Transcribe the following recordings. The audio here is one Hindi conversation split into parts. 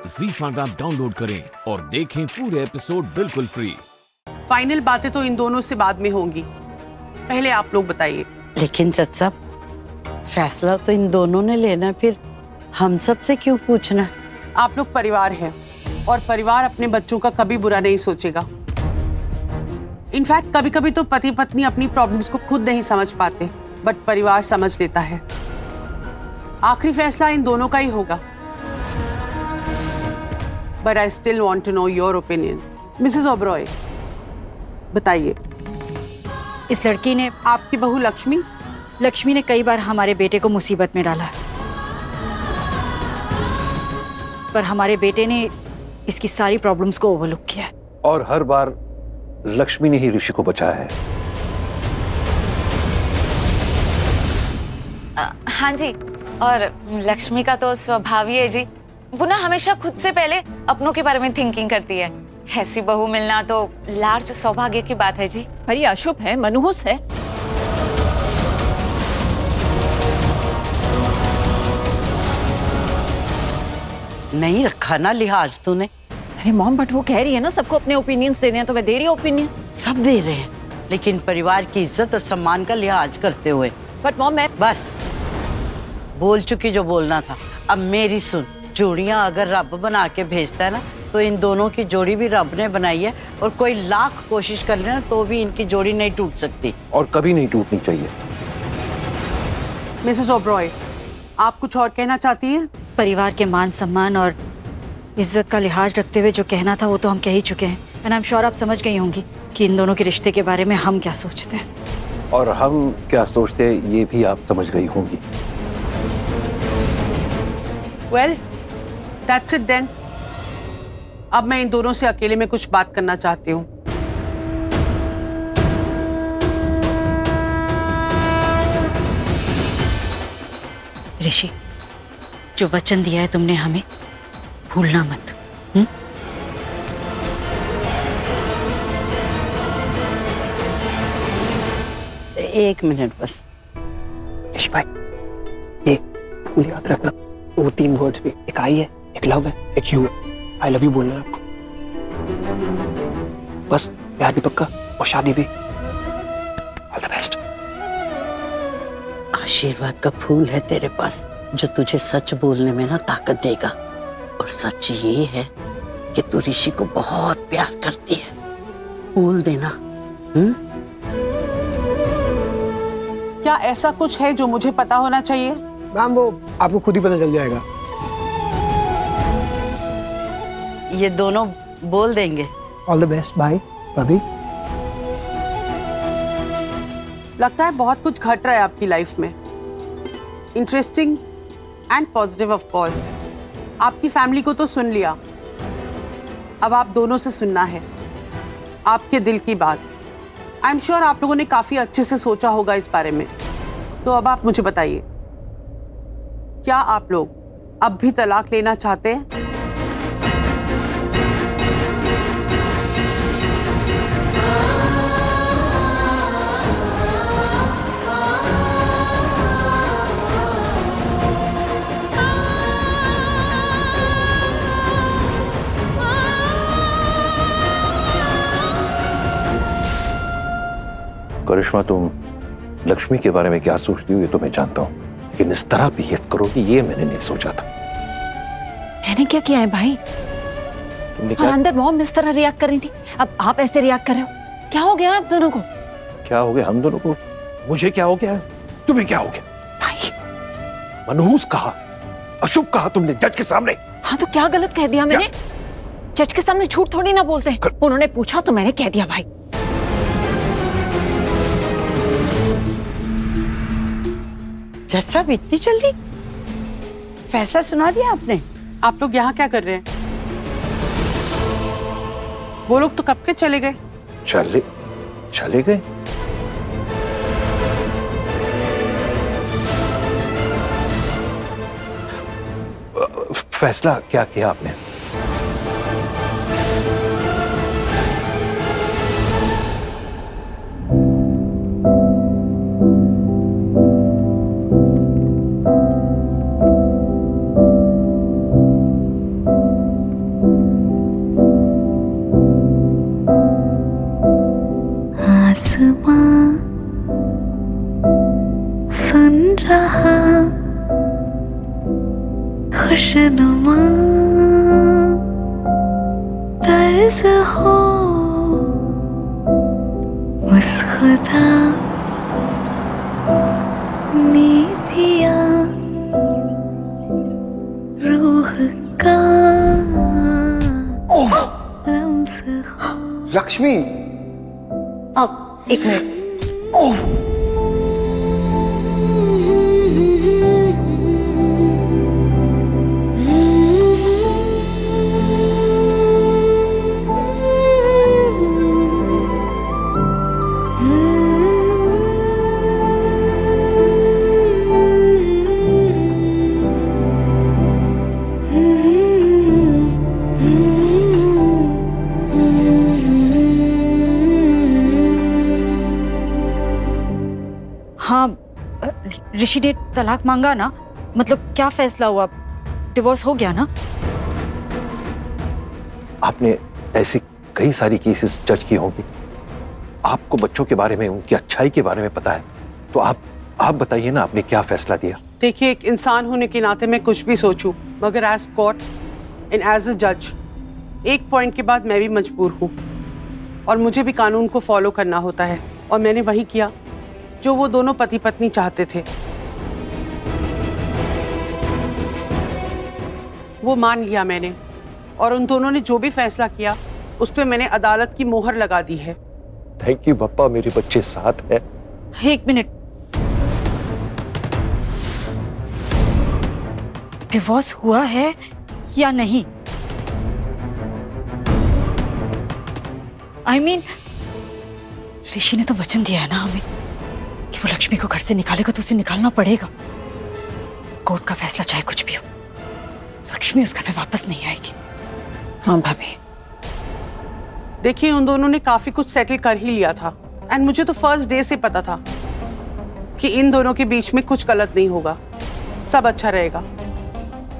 ZEE5 ऐप डाउनलोड करें और देखें पूरे एपिसोड बिल्कुल फ्री। फाइनल बातें तो इन दोनों से बाद में होंगी, पहले आप लोग बताइए। लेकिन जज साहब, फैसला तो इन दोनों ने लेना है, फिर हम सब से क्यों पूछना? आप लोग परिवार हैं और परिवार अपने बच्चों का कभी बुरा नहीं सोचेगा। इनफैक्ट कभी कभी तो पति पत्नी अपनी प्रॉब्लम्स को खुद नहीं समझ पाते, बट परिवार समझ लेता है। आखिरी फैसला इन दोनों का ही होगा। But I still want to know your opinion. Mrs Oberoi, बताइए। इस लड़की ने, आपकी बहू लक्ष्मी ने कई बार हमारे बेटे को मुसीबत में डाला, पर हमारे बेटे ने इसकी सारी प्रॉब्लम्स को ओवरलुक किया है। और हर बार लक्ष्मी ने ही ऋषि को बचाया है। हाँ जी, और लक्ष्मी का तो स्वभाव ही है जी, वो ना हमेशा खुद से पहले अपनों के बारे में थिंकिंग करती है। ऐसी बहू मिलना तो लार्ज सौभाग्य की बात है जी। पर ये अशुभ है, मनहूस है। नहीं रखा ना लिहाज तूने। अरे मॉम, बट वो कह रही है ना सबको अपने ओपिनियंस देने हैं, तो मैं दे रही हूँ ओपिनियन। सब दे रहे हैं, लेकिन परिवार की इज्जत और सम्मान का लिहाज करते हुए। बट मॉम, मैं बस बोल चुकी जो बोलना था। अब मेरी सुन, जोड़ियां अगर रब बना के भेजता है ना, तो इन दोनों की जोड़ी भी रब ने बनाई है, और कोई लाख कोशिश कर लेना तो भी इनकी जोड़ी नहीं टूट सकती, और कभी नहीं टूटनी चाहिए। मिसेस ओबरॉय, आप कुछ और कहना चाहती हैं? परिवार के मान सम्मान और इज्जत का लिहाज रखते हुए जो कहना था वो तो हम कह ही चुके हैं। एंड आई एम श्योर आप समझ गई होंगी कि इन दोनों के रिश्ते के बारे में हम क्या सोचते हैं। और हम क्या सोचते हैं ये भी आप समझ गई होंगी। Well, that's it then. अब मैं इन दोनों से अकेले में कुछ बात करना चाहती हूँ। ऋषि, जो वचन दिया है तुमने हमें, भूलना मत। एक मिनट बस। ऋषि भाई, ये फूल याद रखना, वो 3 वर्ड्स भी, एक आई है, एक लव है, एक यू है। आई लव यू बोलना है आपको, बस। प्यार भी पक्का और शादी भी। All the best. आशीर्वाद का फूल है तेरे पास, जो तुझे सच बोलने में ना ताकत देगा। और सच ये है कि तू ऋषि को बहुत प्यार करती है। बोल देना। क्या ऐसा कुछ है जो मुझे पता होना चाहिए? मैम, वो आपको खुद ही पता चल जाएगा। ये दोनों बोल देंगे। All the best. बाय भाभी। लगता है बहुत कुछ घट रहा है आपकी लाइफ में। Interesting and positive of course. आपकी फैमिली को तो सुन लिया, अब आप दोनों से सुनना है आपके दिल की बात। आई एम श्योर आप लोगों ने काफी अच्छे से सोचा होगा इस बारे में। तो अब आप मुझे बताइए, क्या आप लोग अब भी तलाक लेना चाहते हैं? करिश्मा, तुम लक्ष्मी के बारे में क्या सोचती हो ये तो मैं जानता हूँ, लेकिन इस तरह बिहेव करोगी ये मैंने नहीं सोचा था। मैंने क्या किया है भाई? तुमने और क्या अंदर मॉम इस तरह रिएक्ट कर रही थी, अब आप ऐसे रिएक्ट कर रहे हो। क्या हो गया आप दोनों को? क्या हो गया हम दोनों को? मुझे क्या हो गया? तुम्हें क्या हो गया? भाई, मनहूस कहा, अशुभ कहा तुमने जज के सामने। हाँ तो क्या गलत कह दिया मैंने? जज के सामने झूठ थोड़ी ना बोलते हैं। उन्होंने पूछा तो मैंने कह दिया भाई। जज साहब, इतनी जल्दी फैसला सुना दिया आपने? आप लोग यहाँ क्या कर रहे हैं? वो लोग तो कब के चले गए। चले गए? फैसला क्या किया आपने? खुशनुमा तर्ज हो उस खुदा ने दिया रूह का लम्स हो। लक्ष्मी अब एक मिनट। हाँ, ऋषि ने तलाक मांगा ना, मतलब क्या फैसला हुआ? डिवोर्स हो गया ना? आपने ऐसी कई सारी केसेस जज की होंगी, आपको बच्चों के बारे में, उनकी अच्छाई के बारे में पता है, तो आप बताइए ना, आपने क्या फैसला दिया? देखिए, एक इंसान होने के नाते मैं कुछ भी सोचूं, मगर as court and as a जज एक पॉइंट के बाद मैं भी मजबूर हूँ और मुझे भी कानून को फॉलो करना होता है, और मैंने वही किया जो वो दोनों पति पत्नी चाहते थे। वो मान लिया मैंने, और उन दोनों ने जो भी फैसला किया उस पर मैंने अदालत की मोहर लगा दी है। थैंक यू पप्पा, मेरे बच्चे साथ हैं। एक मिनट, डिवोर्स हुआ है या नहीं? I mean, ऋषि ने तो वचन दिया है ना हमें कि वो लक्ष्मी को घर से निकालेगा तो उसे निकालना पड़ेगा। कोर्ट का फैसला चाहे कुछ भी हो, लक्ष्मी उस घर में वापस नहीं आएगी। हाँ भाभी, देखिए, उन दोनों ने काफी कुछ सेटल कर ही लिया था, एंड मुझे तो फर्स्ट डे से पता था कि इन दोनों के बीच में कुछ गलत नहीं होगा, सब अच्छा रहेगा।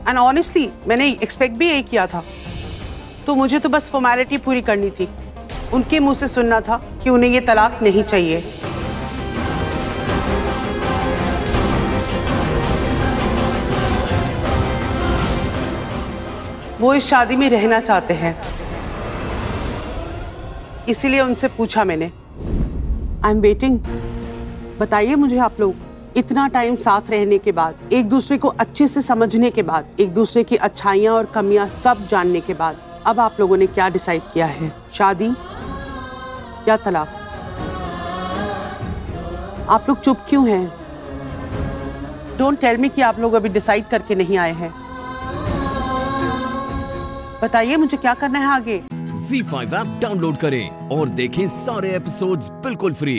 एंड ऑनेस्टली मैंने एक्सपेक्ट भी यही किया था, तो मुझे तो बस फॉर्मेलिटी पूरी करनी थी। उनके मुंह से सुनना था कि उन्हें ये तलाक नहीं चाहिए। वो इस शादी में रहना चाहते हैं, इसीलिए उनसे पूछा मैंने। I am waiting. बताइए मुझे, आप लोग इतना टाइम साथ रहने के बाद, एक दूसरे को अच्छे से समझने के बाद, एक दूसरे की अच्छाइयाँ और कमियां सब जानने के बाद, अब आप लोगों ने क्या डिसाइड किया है? शादी या तलाक? आप लोग चुप क्यों हैं? डोंट टेल मी कि आप लोग अभी डिसाइड करके नहीं आए हैं। बताइए मुझे क्या करना है आगे। Z5 ऐप डाउनलोड करें और देखें सारे एपिसोड्स बिल्कुल फ्री।